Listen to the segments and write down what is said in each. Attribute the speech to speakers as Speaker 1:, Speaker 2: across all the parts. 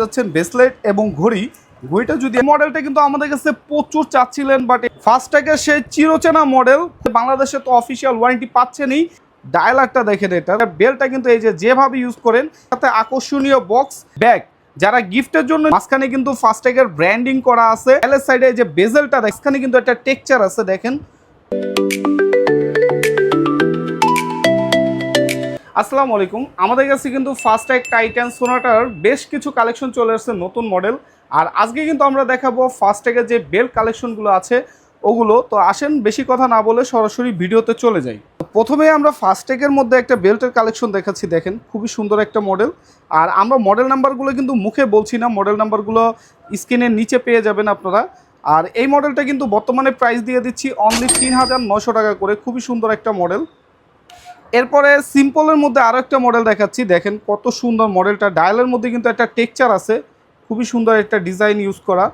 Speaker 1: যাচ্ছেন ব্রেসলেট এবং ঘড়ি। ঘড়িটা যদি মডেলটা কিন্তু আমাদের কাছে প্রচুর চাচ্ছিলেন, বাট ফাস্ট্যাগের সেই চিরচেনা মডেল, বাংলাদেশে তো অফিসিয়াল ওয়ারেন্টি পাচ্ছেনই। ডায়ালারটা দেখেন, এটা বেলটা কিন্তু এই যে যেভাবে ইউজ করেন, সাথে আকর্ষণীয় বক্স ব্যাগ। যারা গিফটের জন্য, মাঝখানে কিন্তু ফাস্ট্যাগের ব্র্যান্ডিং করা আছে। এলের সাইডে যে বেজেলটা, মাঝখানে কিন্তু একটা টেক্সচার আছে দেখেন। আসসালামু আলাইকুম। আমাদের কাছে কিন্তু ফাস্ট্যাগ টাইটান সোনাটার বেশ কিছু কালেকশন চলে আসছে, নতুন মডেল। আর আজকে কিন্তু আমরা দেখাবো ফাস্ট্যাগের যে বেল্ট কালেকশনগুলো আছে ওগুলো। তো আসেন বেশি কথা না বলে সরাসরি ভিডিওতে চলে যাই। প্রথমে আমরা ফাস্ট্যাগের মধ্যে একটা বেল্টের কালেকশন দেখাচ্ছি, দেখেন খুবই সুন্দর একটা মডেল। আর আমরা মডেল নাম্বারগুলো কিন্তু মুখে বলছি না, মডেল নাম্বারগুলো স্ক্রিনের নিচে পেয়ে যাবেন আপনারা। আর এই মডেলটা কিন্তু বর্তমানে প্রাইস দিয়ে দিচ্ছি অনলি ৩,৯০০ টাকা করে। খুবই সুন্দর একটা মডেল। এরপরে সিম্পলের মধ্যে আরও একটা মডেল দেখাচ্ছি, দেখেন কত সুন্দর মডেলটা। ডায়ালের মধ্যে কিন্তু একটা টেক্সচার আছে, খুবই সুন্দর একটা ডিজাইন ইউজ করা।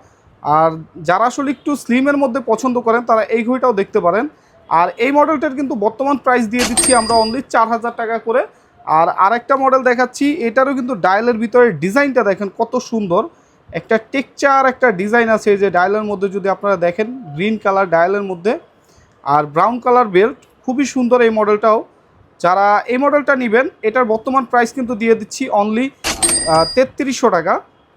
Speaker 1: আর যারা আসলে একটু স্লিমের মধ্যে পছন্দ করেন তারা এই ঘড়িটাও দেখতে পারেন। আর এই মডেলটার কিন্তু বর্তমান প্রাইস দিয়ে দিচ্ছি আমরা অনলি ৪,০০০ টাকা করে। আর আরেকটা মডেল দেখাচ্ছি, এটারও কিন্তু ডায়ালের ভিতরে ডিজাইনটা দেখেন কত সুন্দর একটা টেক্সচার, একটা ডিজাইন আছে। এই যে ডায়ালের মধ্যে যদি আপনারা দেখেন, গ্রিন কালার ডায়ালের মধ্যে আর ব্রাউন কালার বেল্ট, খুবই সুন্দর এই মডেলটাও। যারা এই মডেলটা নেবেন, এটার বর্তমান প্রাইস কিন্তু দিয়ে দিচ্ছি অনলি ৩৩০০ টাকা।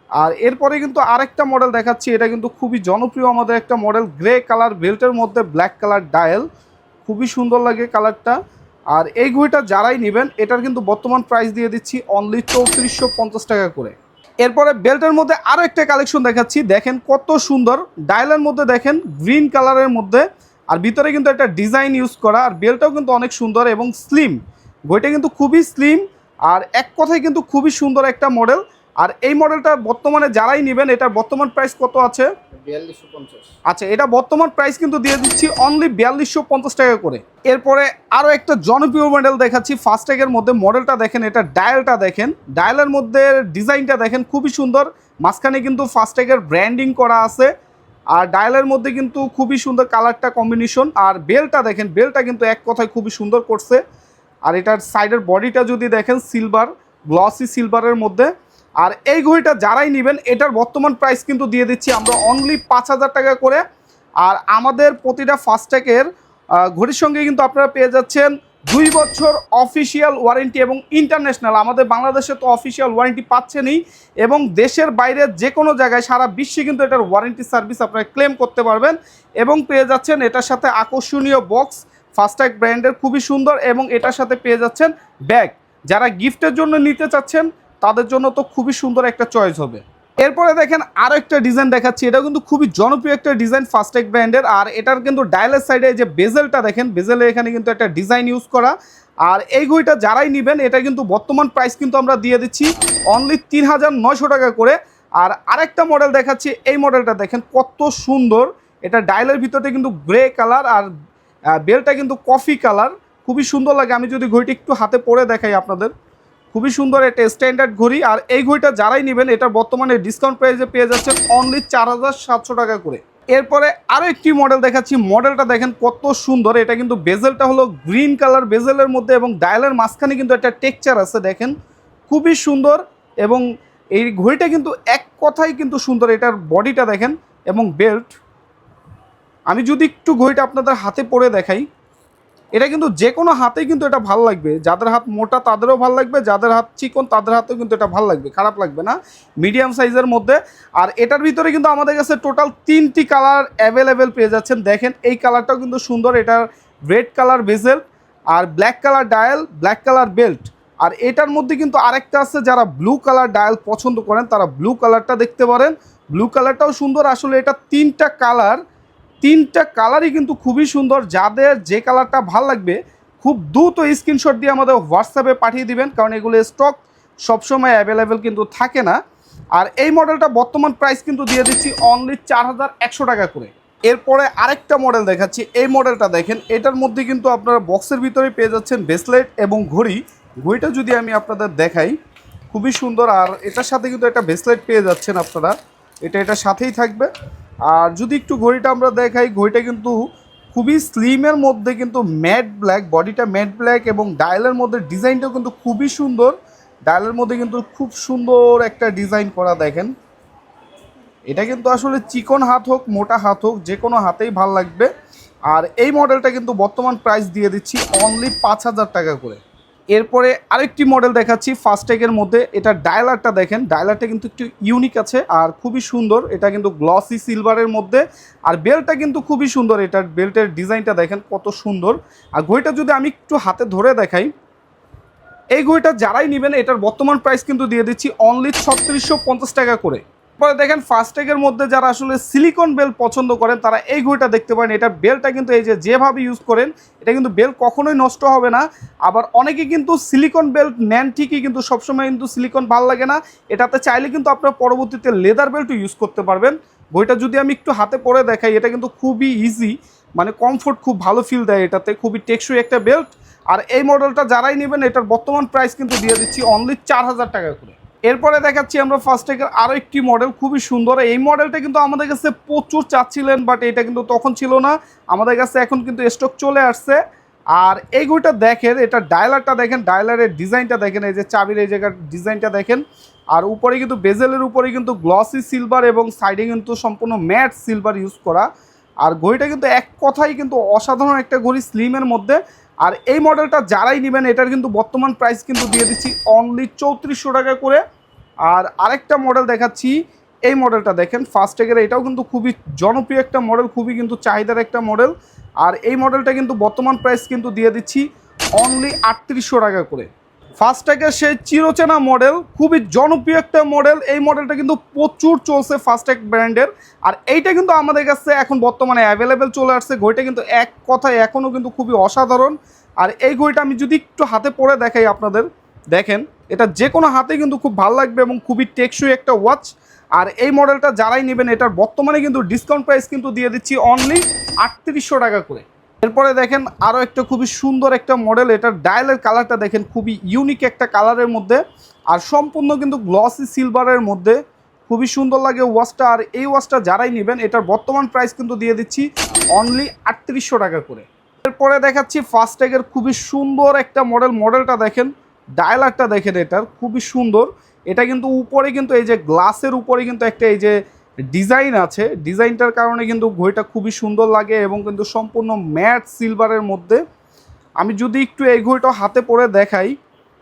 Speaker 1: আর এরপরে কিন্তু আরেকটা মডেল দেখাচ্ছি, এটা কিন্তু খুবই জনপ্রিয় আমাদের একটা মডেল, গ্রে কালার বেল্টের মধ্যে ব্ল্যাক কালার ডায়াল, খুবই সুন্দর লাগে কালারটা। আর এই ঘড়িটা যারাই নেবেন, এটার কিন্তু বর্তমান প্রাইস দিয়ে দিচ্ছি অনলি ৩৪৫০ টাকা করে। এরপরে বেল্টের মধ্যে আরও একটা কালেকশন দেখাচ্ছি, দেখেন কত সুন্দর। ডায়ালের মধ্যে দেখেন গ্রিন কালারের মধ্যে, আর ভিতরে কিন্তু একটা ডিজাইন ইউজ করা। আর বেল্টটাও কিন্তু অনেক সুন্দর এবং স্লিম। ঘড়িটা কিন্তু খুবই স্লিম, আর এক কথায় কিন্তু খুবই সুন্দর একটা মডেল। আর এই মডেলটা বর্তমানে যারাই নেবেন, এটার বর্তমান প্রাইস কত আছে?
Speaker 2: ৪২৫০।
Speaker 1: আচ্ছা, এটা বর্তমান প্রাইস কিন্তু দিয়ে দিচ্ছি অনলি ৪২৫০ টাকা করে। এরপরে আরও একটা জনপ্রিয় মডেল দেখাচ্ছি ফাস্ট্যাগের মধ্যে। মডেলটা দেখেন, এটা ডায়ালটা দেখেন, ডায়ালের মধ্যে ডিজাইনটা দেখেন খুবই সুন্দর। মাঝখানে কিন্তু ফাস্ট্যাগের ব্র্যান্ডিং করা আছে। আর ডায়ালের মধ্যে কিন্তু খুবই সুন্দর কালারটা কম্বিনেশন। আর বেলটা দেখেন, বেলটা কিন্তু এক কথায় খুবই সুন্দর করছে। আর এটার সাইডের বডিটা যদি দেখেন, সিলভার, গ্লসি সিলভারের মধ্যে। আর এই ঘড়িটা যারাই নেবেন, এটার বর্তমান প্রাইস কিন্তু দিয়ে দিচ্ছি আমরা অনলি ৫,০০০ টাকা করে। আর আমাদের প্রতিটা ফাস্ট্যাগের ঘড়ির সঙ্গে কিন্তু আপনারা পেয়ে যাচ্ছেন ২ বছর অফিসিয়াল ওয়ারেন্টি এবং ইন্টারন্যাশনাল। আমাদের বাংলাদেশে তো অফিসিয়াল ওয়ারেন্টি পাচ্ছেনই, এবং দেশের বাইরে যে কোনো জায়গায় সারা বিশ্বে কিন্তু এটার ওয়ারেন্টি সার্ভিস আপনারা ক্লেম করতে পারবেন। এবং পেয়ে যাচ্ছেন এটার সাথে আকর্ষণীয় বক্স, ফাস্ট্যাগ ব্র্যান্ডের, খুবই সুন্দর। এবং এটার সাথে পেয়ে যাচ্ছেন ব্যাগ। যারা গিফটের জন্য নিতে চাচ্ছেন তাদের জন্য তো খুবই সুন্দর একটা চয়েস হবে। এরপরে দেখেন আরও একটা ডিজাইন দেখাচ্ছি, এটা কিন্তু খুবই জনপ্রিয় একটা ডিজাইন ফাস্ট্যাগ ব্র্যান্ডের। আর এটার কিন্তু ডায়ালের সাইডে যে বেজেলটা দেখেন, বেজেলে এখানে কিন্তু একটা ডিজাইন ইউজ করা। আর এই ঘড়িটা যারাই নেবেন, এটা কিন্তু বর্তমান প্রাইস কিন্তু আমরা দিয়ে দিচ্ছি অনলি ৩,৯০০ টাকা করে। আর আরেকটা মডেল দেখাচ্ছি, এই মডেলটা দেখেন কত সুন্দর। এটা ডায়ালের ভিতরে কিন্তু গ্রে কালার, আর বেলটা কিন্তু কফি কালার, খুবই সুন্দর লাগে। আমি যদি ঘড়িটি একটু হাতে পরে দেখাই আপনাদের, খুবই সুন্দর একটা স্ট্যান্ডার্ড ঘড়ি। আর এই ঘড়িটা যারাই নেবেন, এটা বর্তমানে ডিসকাউন্ট প্রাইসে পেয়ে যাচ্ছেন অনলি ৪,৭০০ টাকা করে। এরপরে আরও একটি মডেল দেখাচ্ছি, মডেলটা দেখেন কত সুন্দর। এটা কিন্তু বেজেলটা হলো গ্রিন কালার বেজেলের মধ্যে, এবং ডায়ালের মাঝখানে কিন্তু একটা টেক্সচার আছে দেখেন, খুবই সুন্দর। এবং এই ঘড়িটা কিন্তু এক কথাই কিন্তু সুন্দর। এটার বডিটা দেখেন এবং বেল্ট। আমি যদি একটু ঘড়িটা আপনাদের হাতে পরে দেখাই, এটা কিন্তু যে কোনো হাতেই কিন্তু এটা ভালো লাগবে। যাদের হাত মোটা তাদেরও ভালো লাগবে, যাদের হাত চিকন তাদের হাতেও কিন্তু এটা ভালো লাগবে, খারাপ লাগবে না, মিডিয়াম সাইজের মধ্যে। আর এটার ভিতরে কিন্তু আমাদের কাছে টোটাল ৩টি কালার অ্যাভেলেবেল পেয়ে যাচ্ছেন। দেখেন এই কালারটাও কিন্তু সুন্দর, এটার রেড কালার বেজেল, আর black colour dial, black colour belt. আর এটার মধ্যে কিন্তু আরেকটা আছে, যারা ব্লু কালার ডায়াল পছন্দ করেন তারা ব্লু কালারটা দেখতে পারেন। ব্লু কালারটাও সুন্দর। আসলে এটা তিনটা কালারই কিন্তু খুবই সুন্দর। যাদের যে কালারটা ভাল লাগবে খুব দ্রুত স্ক্রিনশট দিয়ে আমাদের হোয়াটসঅ্যাপে পাঠিয়ে দিবেন, কারণ এগুলো স্টক সবসময় অ্যাভেলেবেল কিন্তু থাকে না। আর এই মডেলটা বর্তমান প্রাইস কিন্তু দিয়ে দিচ্ছি অনলি ৪,১০০ টাকা করে। এরপরে আরেকটা মডেল দেখাচ্ছি, এই মডেলটা দেখেন, এটার মধ্যে কিন্তু আপনারা বক্সের ভিতরে পেয়ে যাচ্ছেন ব্রেসলেট এবং ঘড়ি। ঘড়িটা যদি আমি আপনাদের দেখাই, খুবই সুন্দর। আর এটার সাথে কিন্তু একটা ব্রেসলেট পেয়ে যাচ্ছেন আপনারা, এটার সাথেই থাকবে। আর যদি একটু ঘড়িটা আমরা দেখাই, ঘড়িটা কিন্তু খুবই স্লিমের মধ্যে, কিন্তু ম্যাট ব্ল্যাক, বডিটা ম্যাট ব্ল্যাক, এবং ডায়ালের মধ্যে ডিজাইনটাও কিন্তু খুবই সুন্দর। ডায়ালের মধ্যে কিন্তু খুব সুন্দর একটা ডিজাইন করা দেখেন। এটা কিন্তু আসলে চিকন হাত হোক মোটা হাত হোক যে কোনো হাতেই ভাল লাগবে। আর এই মডেলটা কিন্তু বর্তমান প্রাইস দিয়ে দিচ্ছি অনলি 5,000 টাকা করে। এরপরে আরেকটি মডেল দেখাচ্ছি ফাস্ট্যাগের মধ্যে। এটা ডায়ালারটা দেখেন, ডায়ালারটা কিন্তু একটু ইউনিক আছে আর খুবই সুন্দর। এটা কিন্তু গ্লসি সিলভারের মধ্যে, আর বেল্টটা কিন্তু খুবই সুন্দর। এটার বেল্টের ডিজাইনটা দেখেন কত সুন্দর। আর ঘড়িটা যদি আমি একটু হাতে ধরে দেখাই, এই ঘড়িটা যারাই নেবেন এটার বর্তমান প্রাইস কিন্তু দিয়ে দিচ্ছি অনলি 3650 টাকা করে। পরে দেখেন ফাস্ট্যাগের মধ্যে যারা আসলে সিলিকন বেল্ট পছন্দ করেন তারা এই ঘড়িটা দেখতে পারেন। এটার বেল্টটা কিন্তু এই যেভাবে ইউজ করেন এটা কিন্তু বেল্ট কখনোই নষ্ট হবে না। আবার অনেকে কিন্তু সিলিকন বেল্ট নেন ঠিকই, কিন্তু সবসময় কিন্তু সিলিকন ভালো লাগে না। এটাতে চাইলে কিন্তু আপনারা পরবর্তীতে লেদার বেল্টও ইউজ করতে পারবেন। ঘড়িটা যদি আমি একটু হাতে পরে দেখাই, এটা কিন্তু খুবই ইজি, মানে কমফোর্ট খুব ভালো ফিল দেয় এটাতে, খুবই টেকসই একটা বেল্ট। আর এই মডেলটা যারাই নেবেন এটার বর্তমান প্রাইস কিন্তু দিয়ে দিচ্ছি অনলি 4,000 টাকা করে। এরপরে দেখাচ্ছি আমরা ফাস্ট্যাগের আরও একটি মডেল, খুবই সুন্দর। এই মডেলটা কিন্তু আমাদের কাছে প্রচুর চাচ্ছিলেন, বাট এটা কিন্তু তখন ছিল না, আমাদের কাছে এখন কিন্তু স্টক চলে আসছে। আর এই ঘড়িটা দেখেন, এটা ডায়ালারটা দেখেন, ডায়ালারের ডিজাইনটা দেখেন, এই যে চাবির এই জায়গার ডিজাইনটা দেখেন। আর উপরে কিন্তু বেজেলের উপরে কিন্তু গ্লসি সিলভার এবং সাইডে কিন্তু সম্পূর্ণ ম্যাট সিলভার ইউজ করা। আর ঘড়িটা কিন্তু এক কথাই কিন্তু অসাধারণ একটা ঘড়ি স্লিমের মধ্যে। আর এই মডেলটা যারাই নেবেন এটার কিন্তু বর্তমান প্রাইস কিন্তু দিয়ে দিচ্ছি অনলি 3400 টাকা করে। আর আরেকটা মডেল দেখাচ্ছি, এই মডেলটা দেখেন ফাস্ট্যাগের, এটাও কিন্তু খুবই জনপ্রিয় একটা মডেল, খুবই কিন্তু চাহিদার একটা মডেল। আর এই মডেলটা কিন্তু বর্তমান প্রাইস কিন্তু দিয়ে দিচ্ছি অনলি 3800 টাকা করে। ফাস্ট্যাগের সেই চিরচেনা মডেল, খুবই জনপ্রিয় একটা মডেল। এই মডেলটা কিন্তু প্রচুর চলছে ফাস্ট্যাগ ব্র্যান্ডের। আর এইটা কিন্তু আমাদের কাছে এখন বর্তমানে অ্যাভেলেবেল চলে আসছে। ঘড়িটা কিন্তু এক কথায় এখনও কিন্তু খুবই অসাধারণ। আর এই ঘড়িটা আমি যদি একটু হাতে পরে দেখাই আপনাদের, দেখেন এটা যে কোনো হাতে কিন্তু খুব ভালো লাগবে এবং খুবই টেকসই একটা ওয়াচ। আর এই মডেলটা যারাই নেবেন এটার বর্তমানে কিন্তু ডিসকাউন্ট প্রাইস কিন্তু দিয়ে দিচ্ছি অনলি 3800 টাকা করে। এরপরে দেখেন আরও একটা খুবই সুন্দর একটা মডেল। এটার ডায়ালের কালারটা দেখেন, খুবই ইউনিক একটা কালারের মধ্যে, আর সম্পূর্ণ কিন্তু গ্লসি সিলভারের মধ্যে, খুবই সুন্দর লাগে ওয়াচটা। আর এই ওয়াচটা যারাই নেবেন এটার বর্তমান প্রাইস কিন্তু দিয়ে দিচ্ছি অনলি 3800 টাকা করে। এরপরে দেখাচ্ছি ফাস্ট্যাগের খুবই সুন্দর একটা মডেল। মডেলটা দেখেন, ডায়ালারটা দেখেন, এটার খুবই সুন্দর। এটা কিন্তু উপরে কিন্তু এই যে গ্লাসের উপরে কিন্তু একটা এই যে ডিজাইন আছে, ডিজাইনটার কারণে কিন্তু ঘড়িটা খুবই সুন্দর লাগে এবং কিন্তু সম্পূর্ণ ম্যাট সিলভারের মধ্যে। আমি যদি একটু এই ঘড়িটা হাতে পরে দেখাই,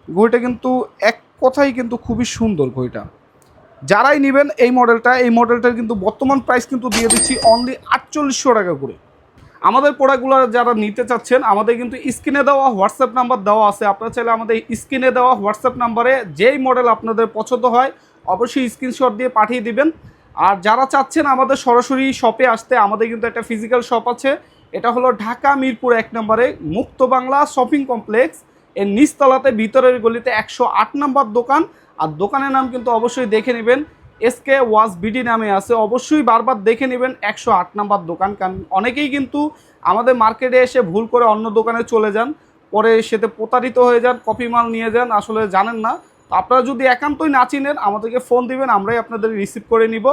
Speaker 1: ঘড়িটা কিন্তু এক কথাই কিন্তু খুবই সুন্দর ঘড়িটা। যারাই নেবেন এই মডেলটার কিন্তু বর্তমান প্রাইস কিন্তু দিয়ে দিচ্ছি অনলি 4800 টাকা করে। আমাদের প্রোডাক্টগুলো যারা নিতে চাচ্ছেন আমাদের কিন্তু স্ক্রিনে দেওয়া হোয়াটসঅ্যাপ নাম্বার দেওয়া আছে। আপনারা চাইলে আমাদের স্ক্রিনে দেওয়া হোয়াটসঅ্যাপ নাম্বারে যেই মডেল আপনাদের পছন্দ হয় অবশ্যই স্ক্রিনশট দিয়ে পাঠিয়ে দিবেন। আর যারা চাচ্ছেন আমাদের সরাসরি শপে আসতে, আমাদের কিন্তু একটা ফিজিক্যাল শপ আছে। এটা হলো ঢাকা মিরপুর 1 নম্বরে মুক্ত বাংলা শপিং কমপ্লেক্স, এর নিচতলাতে ভিতরের গলিতে 108 নম্বর দোকান। আর দোকানের নাম কিন্তু অবশ্যই দেখে নেবেন, এসকে ওয়াজ বিডি নামে আছে। অবশ্যই বারবার দেখে নেবেন 108 নাম্বার দোকান, কারণ অনেকেই কিন্তু আমাদের মার্কেটে এসে ভুল করে অন্য দোকানে চলে যান, পরে সেতে প্রতারিত হয়ে যান, কপি মাল নিয়ে যান, আসলে জানেন না। তো আপনারা যদি একান্তই না চিনেন আমাদেরকে ফোন দিবেন, আমরাই আপনাদের রিসিভ করে নিব।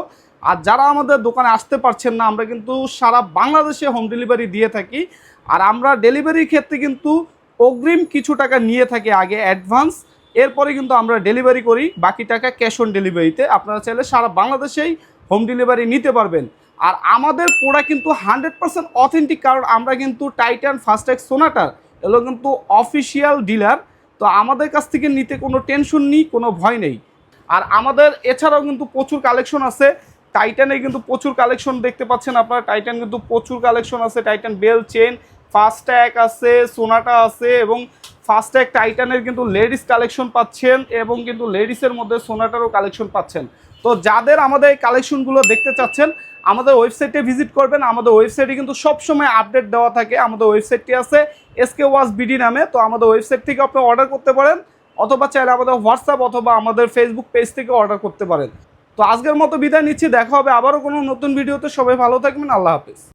Speaker 1: আর যারা আমাদের দোকানে আসতে পারছেন না, আমরা কিন্তু সারা বাংলাদেশে হোম ডেলিভারি দিয়ে থাকি। আর আমরা ডেলিভারির ক্ষেত্রে কিন্তু অগ্রিম কিছু টাকা নিয়ে থাকি আগে অ্যাডভান্স, এরপরে কিন্তু আমরা ডেলিভারি করি, বাকি টাকা ক্যাশ অন ডেলিভারিতে। আপনারা চাইলে সারা বাংলাদেশেই হোম ডেলিভারি নিতে পারবেন। আর আমাদের প্রোডাক্ট কিন্তু 100% অথেন্টিক, কারণ আমরা কিন্তু টাইটান, ফাস্ট্যাগ, সোনাটার এগুলো কিন্তু অফিসিয়াল ডিলার। তো আমাদের কাছ থেকে নিতে কোনো টেনশন নেই, কোনো ভয় নেই। আর আমাদের এছাড়াও কিন্তু প্রচুর কালেকশন আছে। টাইটানে কিন্তু প্রচুর কালেকশন দেখতে পাচ্ছেন আপনারা, টাইটান কিন্তু প্রচুর কালেকশন আছে। টাইটান বেল চেন, ফাস্ট্যাগ আছে, সোনাটা আছে, এবং ফাস্ট্যাগ টাইটানের কিন্তু লেডিস কালেকশন পাচ্ছেন, এবং কিন্তু লেডিসের মধ্যে সোনাটারও কালেকশন পাচ্ছেন। তো যাদের আমাদের এই কালেকশনগুলো দেখতে চাচ্ছেন আমাদের ওয়েবসাইটে ভিজিট করবেন। আমাদের ওয়েবসাইটে কিন্তু সবসময় আপডেট দেওয়া থাকে। আমাদের ওয়েবসাইটটি আছে এসকে ওয়াজ বিডি নামে। তো আমাদের ওয়েবসাইট থেকে আপনি অর্ডার করতে পারেন, অথবা চাইলে আমাদের হোয়াটসঅ্যাপ অথবা আমাদের ফেসবুক পেজ থেকে অর্ডার করতে পারেন। তো আজকের মতো বিদায় নিচ্ছি, দেখা হবে আবারও কোনো নতুন ভিডিওতে। সবাই ভালো থাকবেন, আল্লাহ হাফেজ।